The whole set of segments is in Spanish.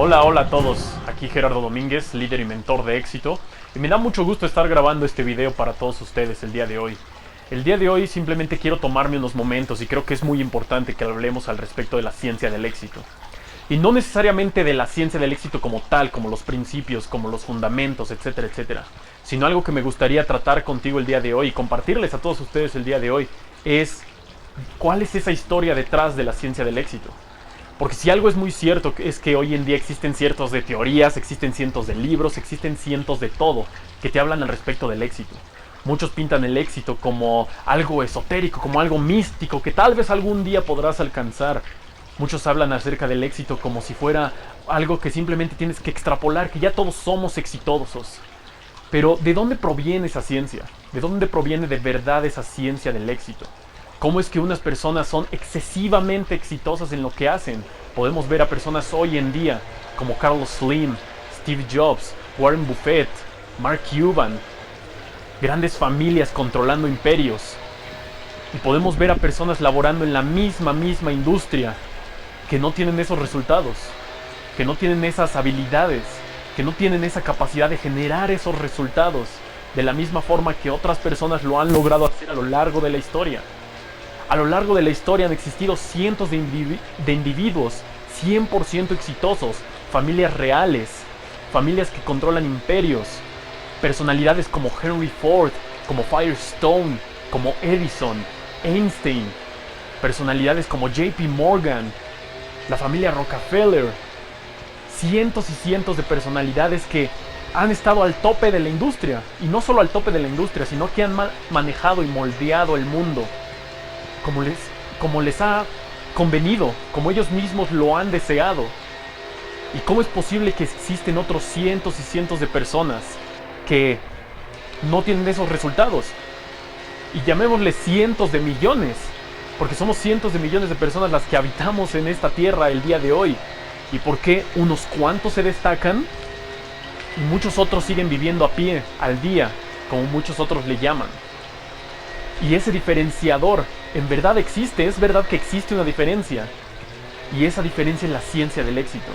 Hola, hola a todos, aquí Gerardo Domínguez, líder y mentor de éxito, y me da mucho gusto estar grabando este video para todos ustedes el día de hoy. El día de hoy simplemente quiero tomarme unos momentos y creo que es muy importante que hablemos al respecto de la ciencia del éxito. Y no necesariamente de la ciencia del éxito como tal, como los principios, como los fundamentos, etcétera, etcétera, sino algo que me gustaría tratar contigo el día de hoy y compartirles a todos ustedes el día de hoy es cuál es esa historia detrás de la ciencia del éxito. Porque si algo es muy cierto es que hoy en día existen cientos de teorías, existen cientos de libros, existen cientos de todo que te hablan al respecto del éxito. Muchos pintan el éxito como algo esotérico, como algo místico que tal vez algún día podrás alcanzar. Muchos hablan acerca del éxito como si fuera algo que simplemente tienes que extrapolar, que ya todos somos exitosos. Pero ¿de dónde proviene esa ciencia? ¿De dónde proviene de verdad esa ciencia del éxito? ¿Cómo es que unas personas son excesivamente exitosas en lo que hacen? Podemos ver a personas hoy en día como Carlos Slim, Steve Jobs, Warren Buffett, Mark Cuban, grandes familias controlando imperios. Y podemos ver a personas laborando en la misma industria que no tienen esos resultados, que no tienen esas habilidades, que no tienen esa capacidad de generar esos resultados de la misma forma que otras personas lo han logrado hacer a lo largo de la historia. A lo largo de la historia han existido cientos de individuos 100% exitosos, familias reales, familias que controlan imperios, personalidades como Henry Ford, como Firestone, como Edison, Einstein, personalidades como JP Morgan, la familia Rockefeller, cientos y cientos de personalidades que han estado al tope de la industria, y no solo al tope de la industria, sino que han manejado y moldeado el mundo como les ha convenido, como ellos mismos lo han deseado. ¿Y cómo es posible que existen otros cientos y cientos de personas que no tienen esos resultados? Y llamémosle cientos de millones, porque somos cientos de millones de personas las que habitamos en esta tierra el día de hoy. ¿Y por qué unos cuantos se destacan y muchos otros siguen viviendo a pie, al día, como muchos otros le llaman? Y ese diferenciador en verdad existe, es verdad que existe una diferencia. Y esa diferencia es la ciencia del éxito.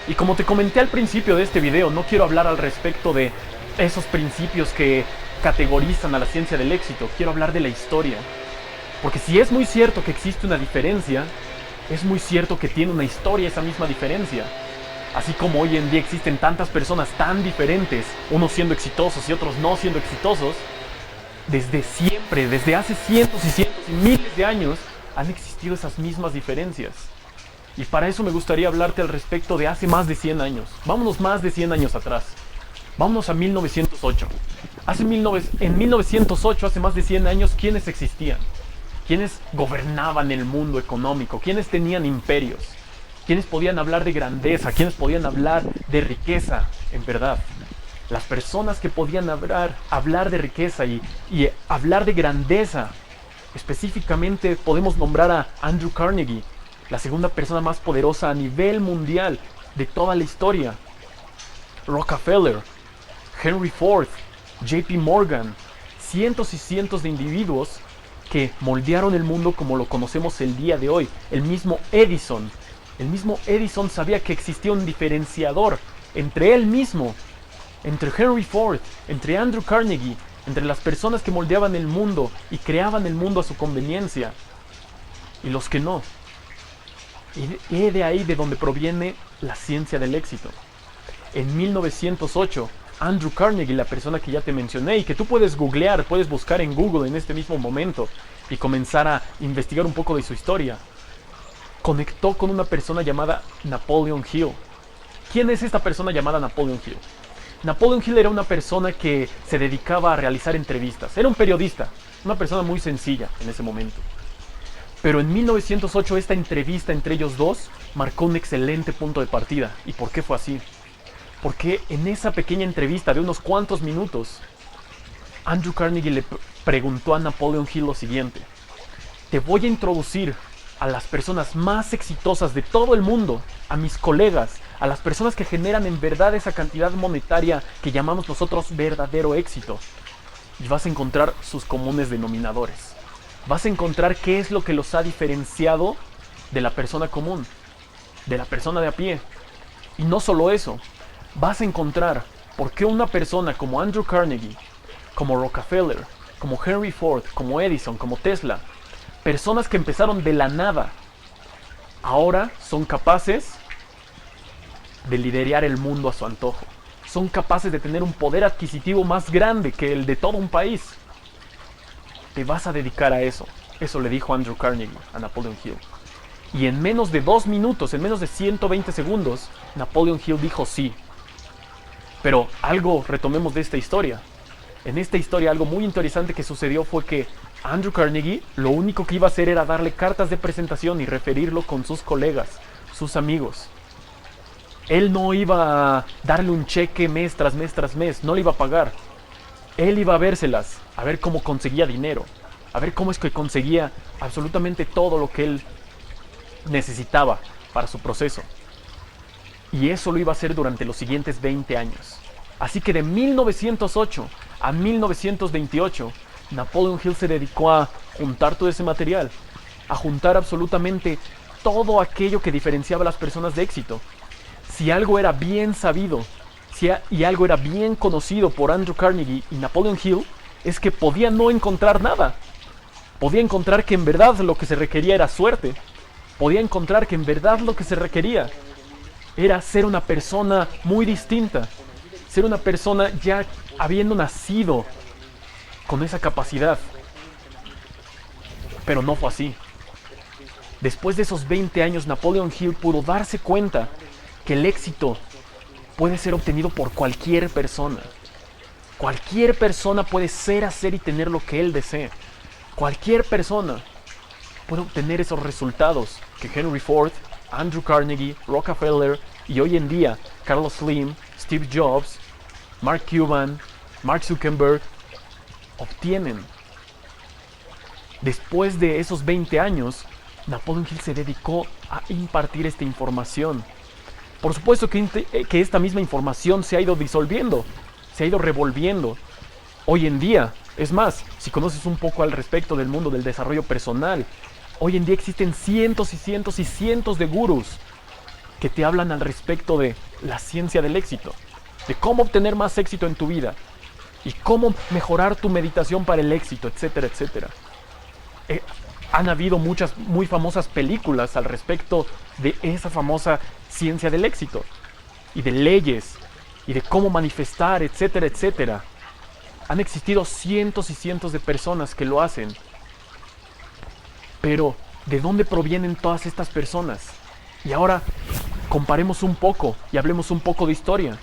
Y como te comenté al principio de este video, no quiero hablar al respecto de esos principios que categorizan a la ciencia del éxito. Quiero hablar de la historia. Porque si es muy cierto que existe una diferencia, es muy cierto que tiene una historia esa misma diferencia. Así como hoy en día existen tantas personas tan diferentes, unos siendo exitosos y otros no siendo exitosos, desde siempre, desde hace cientos y cientos y miles de años, han existido esas mismas diferencias. Y para eso me gustaría hablarte al respecto de hace más de 100 años. Vámonos más de 100 años atrás. Vámonos a 1908. En 1908, hace más de 100 años, ¿quiénes existían? ¿Quiénes gobernaban el mundo económico? ¿Quiénes tenían imperios? ¿Quiénes podían hablar de grandeza? ¿Quiénes podían hablar de riqueza? En verdad, las personas que podían hablar de riqueza y hablar de grandeza, específicamente podemos nombrar a Andrew Carnegie, la segunda persona más poderosa a nivel mundial de toda la historia, Rockefeller, Henry Ford, JP Morgan, cientos y cientos de individuos que moldearon el mundo como lo conocemos el día de hoy. El mismo Edison sabía que existía un diferenciador entre él mismo, entre Henry Ford, entre Andrew Carnegie, entre las personas que moldeaban el mundo y creaban el mundo a su conveniencia, y los que no. Y de ahí de donde proviene la ciencia del éxito. En 1908, Andrew Carnegie, la persona que ya te mencioné y que tú puedes googlear, puedes buscar en Google en este mismo momento y comenzar a investigar un poco de su historia, conectó con una persona llamada Napoleon Hill. ¿Quién es esta persona llamada Napoleon Hill? Napoleon Hill era una persona que se dedicaba a realizar entrevistas. Era un periodista, una persona muy sencilla en ese momento. Pero en 1908 esta entrevista entre ellos dos marcó un excelente punto de partida. ¿Y por qué fue así? Porque en esa pequeña entrevista de unos cuantos minutos, Andrew Carnegie le preguntó a Napoleon Hill lo siguiente: te voy a introducir a las personas más exitosas de todo el mundo, a mis colegas, a las personas que generan en verdad esa cantidad monetaria que llamamos nosotros verdadero éxito. Y vas a encontrar sus comunes denominadores. Vas a encontrar qué es lo que los ha diferenciado de la persona común, de la persona de a pie. Y no solo eso, vas a encontrar por qué una persona como Andrew Carnegie, como Rockefeller, como Henry Ford, como Edison, como Tesla, personas que empezaron de la nada, ahora son capaces de liderar el mundo a su antojo. Son capaces de tener un poder adquisitivo más grande que el de todo un país. Te vas a dedicar a eso. Eso le dijo Andrew Carnegie a Napoleon Hill. Y en menos de 2 minutos, en menos de 120 segundos, Napoleon Hill dijo sí. Pero retomemos de esta historia. En esta historia algo muy interesante que sucedió fue que Andrew Carnegie lo único que iba a hacer era darle cartas de presentación y referirlo con sus colegas, sus amigos. Él no iba a darle un cheque mes tras mes tras mes, no le iba a pagar. Él iba a vérselas, a ver cómo conseguía dinero, a ver cómo es que conseguía absolutamente todo lo que él necesitaba para su proceso. Y eso lo iba a hacer durante los siguientes 20 años. Así que de 1908 a 1928, Napoleon Hill se dedicó a juntar todo ese material, a juntar absolutamente todo aquello que diferenciaba a las personas de éxito. Si algo era bien sabido y algo era bien conocido por Andrew Carnegie y Napoleon Hill, es que podía no encontrar nada. Podía encontrar que en verdad lo que se requería era suerte. Podía encontrar que en verdad lo que se requería era ser una persona muy distinta. Ser una persona ya habiendo nacido con esa capacidad. Pero no fue así. Después de esos 20 años, Napoleon Hill pudo darse cuenta que el éxito puede ser obtenido por cualquier persona. Cualquier persona puede ser, hacer y tener lo que él desee. Cualquier persona puede obtener esos resultados que Henry Ford, Andrew Carnegie, Rockefeller y hoy en día Carlos Slim, Steve Jobs, Mark Cuban, Mark Zuckerberg obtienen. Después de esos 20 años, Napoleon Hill se dedicó a impartir esta información. Por supuesto que esta misma información se ha ido disolviendo, se ha ido revolviendo. Hoy en día, es más, si conoces un poco al respecto del mundo del desarrollo personal, hoy en día existen cientos y cientos y cientos de gurús que te hablan al respecto de la ciencia del éxito, de cómo obtener más éxito en tu vida y cómo mejorar tu meditación para el éxito, etcétera, etcétera. Han habido muchas muy famosas películas al respecto de esa famosa ciencia del éxito y de leyes y de cómo manifestar, etcétera, etcétera. Han existido cientos y cientos de personas que lo hacen. Pero, ¿de dónde provienen todas estas personas? Y ahora, comparemos un poco y hablemos un poco de historia.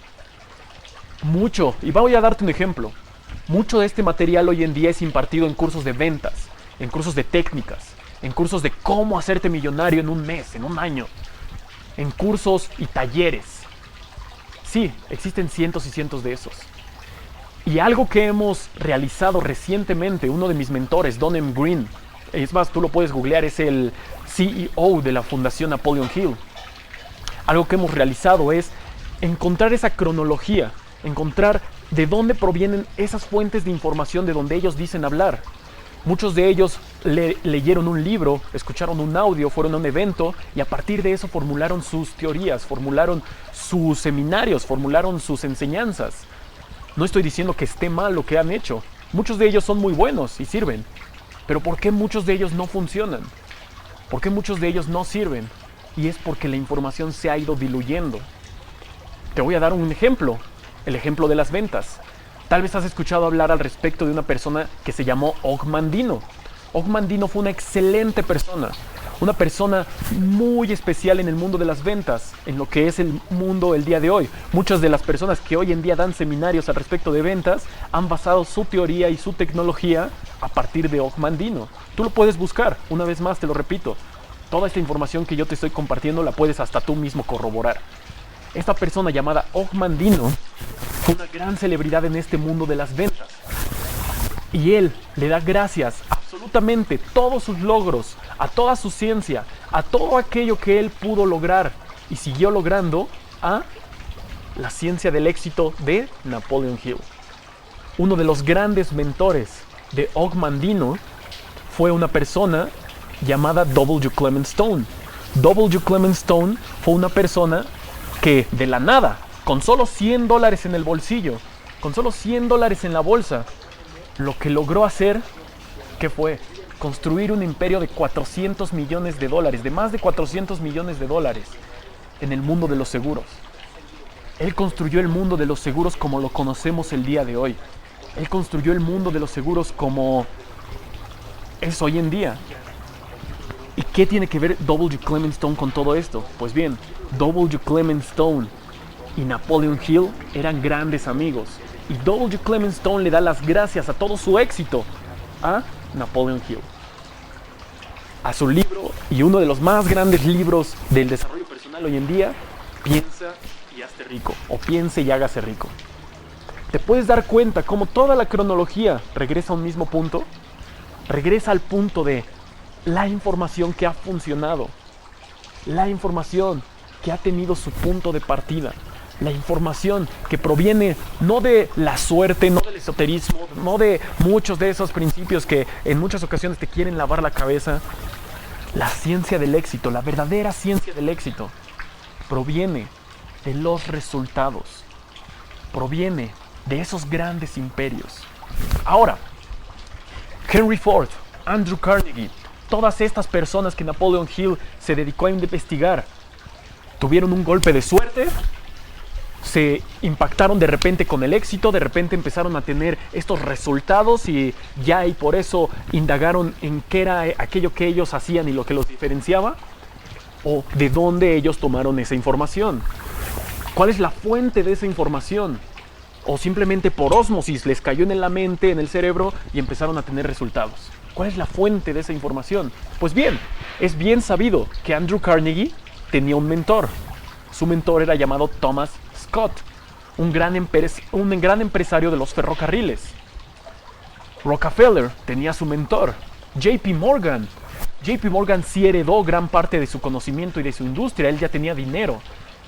Y voy a darte un ejemplo. Mucho de este material hoy en día es impartido en cursos de ventas, en cursos de técnicas, en cursos de cómo hacerte millonario en un mes, en un año, en cursos y talleres. Sí, existen cientos y cientos de esos. Y algo que hemos realizado recientemente, uno de mis mentores, Don M. Green, es más, tú lo puedes googlear, es el CEO de la Fundación Napoleon Hill. Algo que hemos realizado es encontrar esa cronología, encontrar de dónde provienen esas fuentes de información de donde ellos dicen hablar. Muchos de ellos leyeron un libro, escucharon un audio, fueron a un evento y a partir de eso formularon sus teorías, formularon sus seminarios, formularon sus enseñanzas. No estoy diciendo que esté mal lo que han hecho. Muchos de ellos son muy buenos y sirven. Pero ¿por qué muchos de ellos no funcionan? ¿Por qué muchos de ellos no sirven? Y es porque la información se ha ido diluyendo. Te voy a dar un ejemplo. El ejemplo de las ventas. Tal vez has escuchado hablar al respecto de una persona que se llamó Og Mandino. Og Mandino fue una excelente persona. Una persona muy especial en el mundo de las ventas, en lo que es el mundo el día de hoy. Muchas de las personas que hoy en día dan seminarios al respecto de ventas han basado su teoría y su tecnología a partir de Og Mandino. Tú lo puedes buscar, una vez más te lo repito. Toda esta información que yo te estoy compartiendo la puedes hasta tú mismo corroborar. Esta persona llamada Og Mandino fue una gran celebridad en este mundo de las ventas. Y él le da gracias a absolutamente todos sus logros, a toda su ciencia, a todo aquello que él pudo lograr y siguió logrando a la ciencia del éxito de Napoleon Hill. Uno de los grandes mentores de Og Mandino fue una persona llamada W. Clement Stone. W. Clement Stone fue una persona que de la nada, con solo $100 en el bolsillo, con solo $100 en la bolsa, lo que logró hacer, ¿qué fue? Construir un imperio de $400 millones, de más de $400 millones en el mundo de los seguros. Él construyó el mundo de los seguros como lo conocemos el día de hoy. Él construyó el mundo de los seguros como es hoy en día. ¿Y qué tiene que ver W. Clement Stone con todo esto? Pues bien, W. Clement Stone y Napoleon Hill eran grandes amigos. Y W. Clement Stone le da las gracias a todo su éxito a Napoleon Hill. A su libro, y uno de los más grandes libros del desarrollo personal hoy en día, Piensa y hazte rico, o Piense y hágase rico. ¿Te puedes dar cuenta cómo toda la cronología regresa a un mismo punto? Regresa al punto de la información que ha funcionado, la información que ha tenido su punto de partida, la información que proviene no de la suerte, no del esoterismo, no de muchos de esos principios que en muchas ocasiones te quieren lavar la cabeza. La ciencia del éxito, la verdadera ciencia del éxito, proviene de los resultados, proviene de esos grandes imperios. Ahora, Henry Ford, Andrew Carnegie, todas estas personas que Napoleon Hill se dedicó a investigar, tuvieron un golpe de suerte, se impactaron de repente con el éxito, de repente empezaron a tener estos resultados y por eso indagaron en qué era aquello que ellos hacían y lo que los diferenciaba, o de dónde ellos tomaron esa información. ¿Cuál es la fuente de esa información? O simplemente por ósmosis les cayó en la mente, en el cerebro y empezaron a tener resultados. ¿Cuál es la fuente de esa información? Pues bien, es bien sabido que Andrew Carnegie tenía un mentor. Su mentor era llamado Thomas Scott, un gran empresario de los ferrocarriles. Rockefeller tenía su mentor, JP Morgan. JP Morgan sí heredó gran parte de su conocimiento y de su industria, él ya tenía dinero,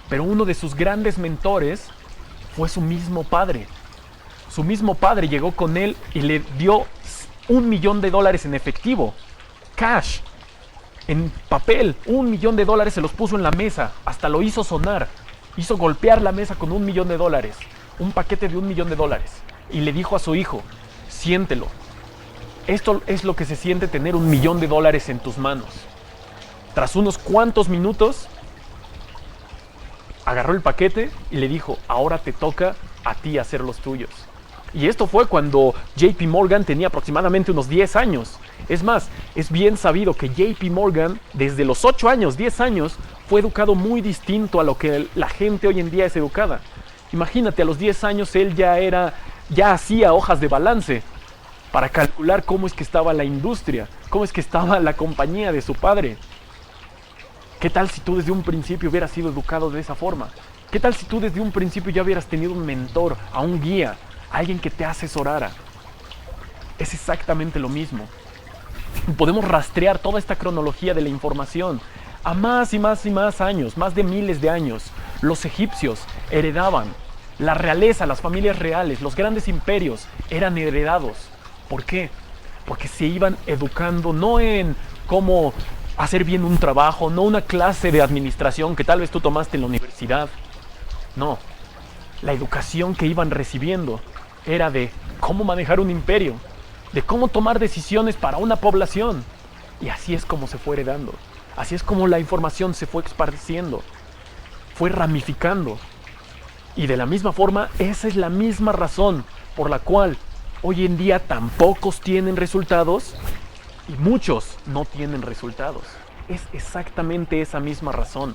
pero uno de sus grandes mentores fue su mismo padre. Su mismo padre llegó con él y le dio $1 millón en efectivo, cash, en papel. $1 millón se los puso en la mesa, hasta lo hizo sonar, hizo golpear la mesa con $1 millón, un paquete de $1 millón, y le dijo a su hijo: siéntelo, esto es lo que se siente tener $1 millón en tus manos. Tras unos cuantos minutos, agarró el paquete y le dijo: ahora te toca a ti hacer los tuyos. Y esto fue cuando JP Morgan tenía aproximadamente unos 10 años. Es más, es bien sabido que JP Morgan desde los 8 años, 10 años, fue educado muy distinto a lo que la gente hoy en día es educada. Imagínate, a los 10 años él ya hacía hojas de balance para calcular cómo es que estaba la industria, cómo es que estaba la compañía de su padre. ¿Qué tal si tú desde un principio hubieras sido educado de esa forma? ¿Qué tal si tú desde un principio ya hubieras tenido un mentor, a un guía, a alguien que te asesorara? Es exactamente lo mismo. Podemos rastrear toda esta cronología de la información a más y más y más años, más de miles de años. Los egipcios heredaban, la realeza, las familias reales, los grandes imperios eran heredados. ¿Por qué? Porque se iban educando no en cómo hacer bien un trabajo, no una clase de administración que tal vez tú tomaste en la universidad. No, la educación que iban recibiendo era de cómo manejar un imperio, de cómo tomar decisiones para una población. Y así es como se fue heredando, así es como la información se fue esparciendo, fue ramificando. Y de la misma forma, esa es la misma razón por la cual hoy en día tan pocos tienen resultados y muchos no tienen resultados. Es exactamente esa misma razón.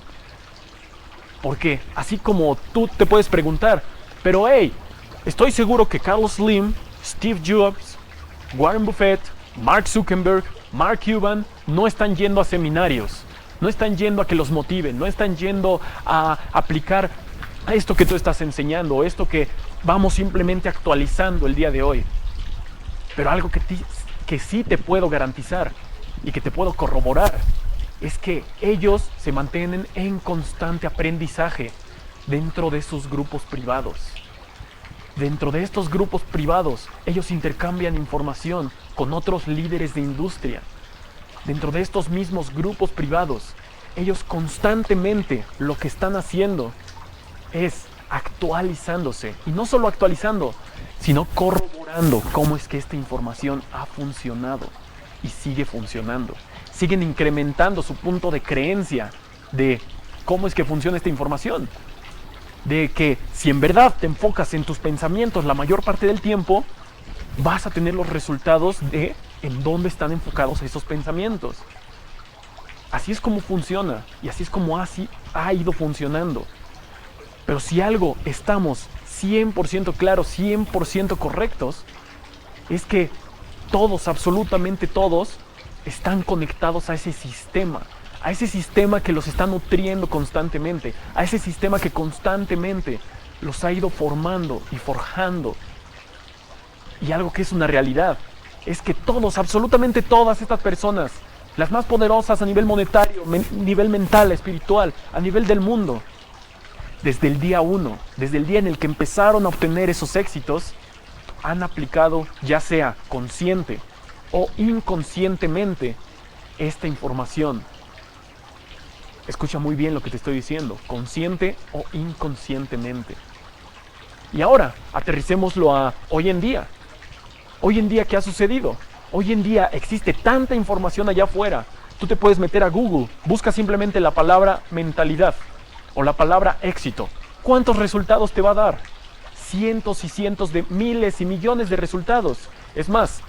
Porque así como tú te puedes preguntar, pero hey, estoy seguro que Carlos Slim, Steve Jobs, Warren Buffett, Mark Zuckerberg, Mark Cuban no están yendo a seminarios, no están yendo a que los motiven, no están yendo a aplicar a esto que tú estás enseñando, esto que vamos simplemente actualizando el día de hoy. Pero algo que sí te puedo garantizar y que te puedo corroborar es que ellos se mantienen en constante aprendizaje dentro de sus grupos privados. Dentro de estos grupos privados, ellos intercambian información con otros líderes de industria. Dentro de estos mismos grupos privados, ellos constantemente lo que están haciendo es actualizándose. Y no solo actualizando, sino corroborando cómo es que esta información ha funcionado y sigue funcionando. Siguen incrementando su punto de creencia de cómo es que funciona esta información. De que si en verdad te enfocas en tus pensamientos la mayor parte del tiempo, vas a tener los resultados de en dónde están enfocados esos pensamientos. Así es como funciona y así es como ha ido funcionando. Pero si algo estamos 100% claros, 100% correctos, es que todos, absolutamente todos, están conectados a ese sistema que los está nutriendo constantemente, a ese sistema que constantemente los ha ido formando y forjando. Y algo que es una realidad es que todos, absolutamente todas estas personas, las más poderosas a nivel monetario, nivel mental, espiritual, a nivel del mundo, desde el día 1, desde el día en el que empezaron a obtener esos éxitos, han aplicado, ya sea consciente o inconscientemente, esta información. Escucha muy bien lo que te estoy diciendo, consciente o inconscientemente. Y ahora, aterricémoslo a hoy en día. Hoy en día, ¿qué ha sucedido? Hoy en día existe tanta información allá afuera. Tú te puedes meter a Google, busca simplemente la palabra mentalidad o la palabra éxito. ¿Cuántos resultados te va a dar? Cientos y cientos de miles y millones de resultados. Es más,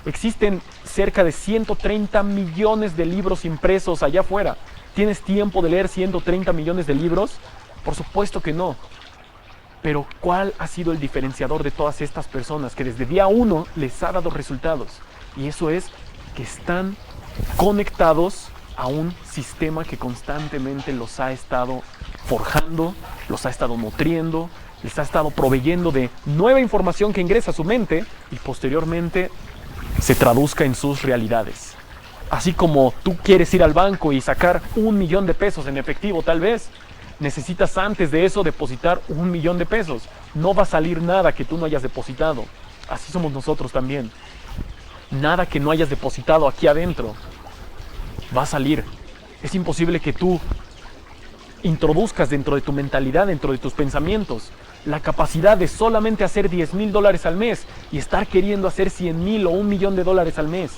existen cerca de 130 millones de libros impresos allá afuera. ¿Tienes tiempo de leer 130 millones de libros? Por supuesto que no. Pero ¿cuál ha sido el diferenciador de todas estas personas que desde día 1 les ha dado resultados? Y eso es que están conectados a un sistema que constantemente los ha estado forjando, los ha estado nutriendo, les ha estado proveyendo de nueva información que ingresa a su mente y posteriormente se traduzca en sus realidades. Así como tú quieres ir al banco y sacar 1 millón de pesos en efectivo, tal vez necesitas antes de eso depositar 1 millón de pesos. No va a salir nada que tú no hayas depositado. Así somos nosotros también. Nada que no hayas depositado aquí adentro va a salir. Es imposible que tú introduzcas dentro de tu mentalidad, dentro de tus pensamientos, la capacidad de solamente hacer $10,000 al mes y estar queriendo hacer 100,000 o 1 millón de dólares al mes.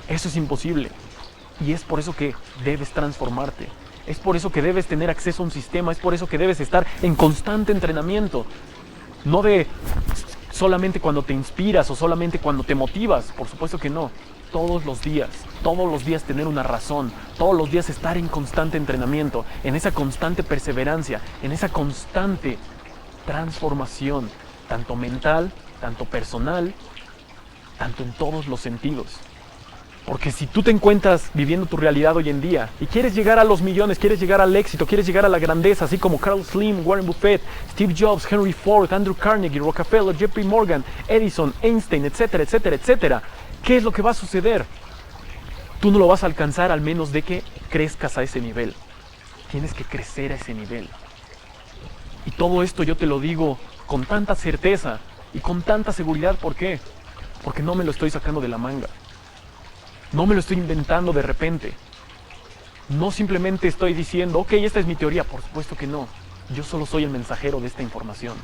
Eso es imposible. Y es por eso que debes transformarte. Es por eso que debes tener acceso a un sistema. Es por eso que debes estar en constante entrenamiento. No de solamente cuando te inspiras o solamente cuando te motivas. Por supuesto que no. Todos los días tener una razón, todos los días estar en constante entrenamiento, en esa constante perseverancia, en esa constante transformación, tanto mental, tanto personal, tanto en todos los sentidos. Porque si tú te encuentras viviendo tu realidad hoy en día y quieres llegar a los millones, quieres llegar al éxito, quieres llegar a la grandeza, así como Carlos Slim, Warren Buffett, Steve Jobs, Henry Ford, Andrew Carnegie, Rockefeller, Jeffrey Morgan, Edison, Einstein, etcétera, etcétera, etcétera, ¿qué es lo que va a suceder? Tú no lo vas a alcanzar al menos de que crezcas a ese nivel. Tienes que crecer a ese nivel. Y todo esto yo te lo digo con tanta certeza y con tanta seguridad. ¿Por qué? Porque no me lo estoy sacando de la manga. No me lo estoy inventando de repente. No simplemente estoy diciendo, ok, esta es mi teoría. Por supuesto que no. Yo solo soy el mensajero de esta información.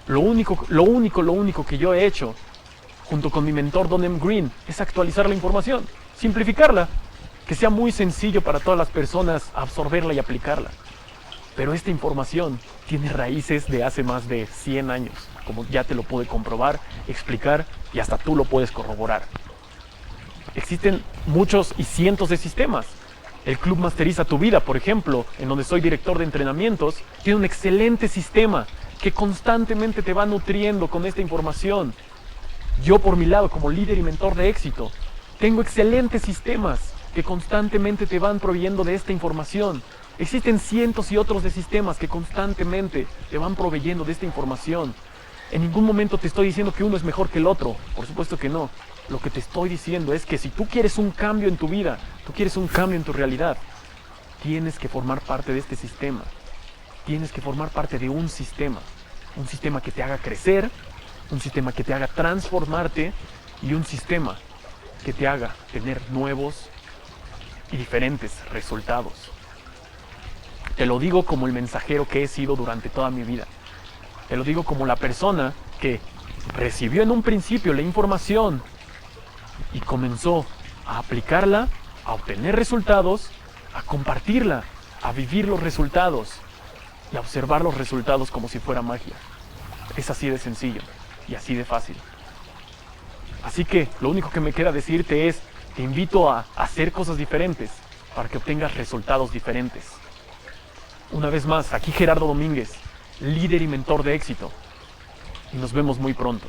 Lo único que yo he hecho, junto con mi mentor Don M. Green, es actualizar la información, simplificarla, que sea muy sencillo para todas las personas absorberla y aplicarla. Pero esta información tiene raíces de hace más de 100 años, como ya te lo pude comprobar, explicar y hasta tú lo puedes corroborar. Existen muchos y cientos de sistemas. El Club Masteriza tu Vida, por ejemplo, en donde soy director de entrenamientos, tiene un excelente sistema que constantemente te va nutriendo con esta información. Yo, por mi lado, como líder y mentor de éxito, tengo excelentes sistemas que constantemente te van proveyendo de esta información. Existen cientos y otros de sistemas que constantemente te van proveyendo de esta información. En ningún momento te estoy diciendo que uno es mejor que el otro. Por supuesto que no. Lo que te estoy diciendo es que si tú quieres un cambio en tu vida, tú quieres un cambio en tu realidad, tienes que formar parte de este sistema. Tienes que formar parte de un sistema que te haga crecer, un sistema que te haga transformarte y un sistema que te haga tener nuevos y diferentes resultados. Te lo digo como el mensajero que he sido durante toda mi vida. Te lo digo como la persona que recibió en un principio la información y comenzó a aplicarla, a obtener resultados, a compartirla, a vivir los resultados y a observar los resultados como si fuera magia. Es así de sencillo y así de fácil. Así que lo único que me queda decirte es, te invito a hacer cosas diferentes para que obtengas resultados diferentes. Una vez más, aquí Gerardo Domínguez, líder y mentor de éxito. Y nos vemos muy pronto.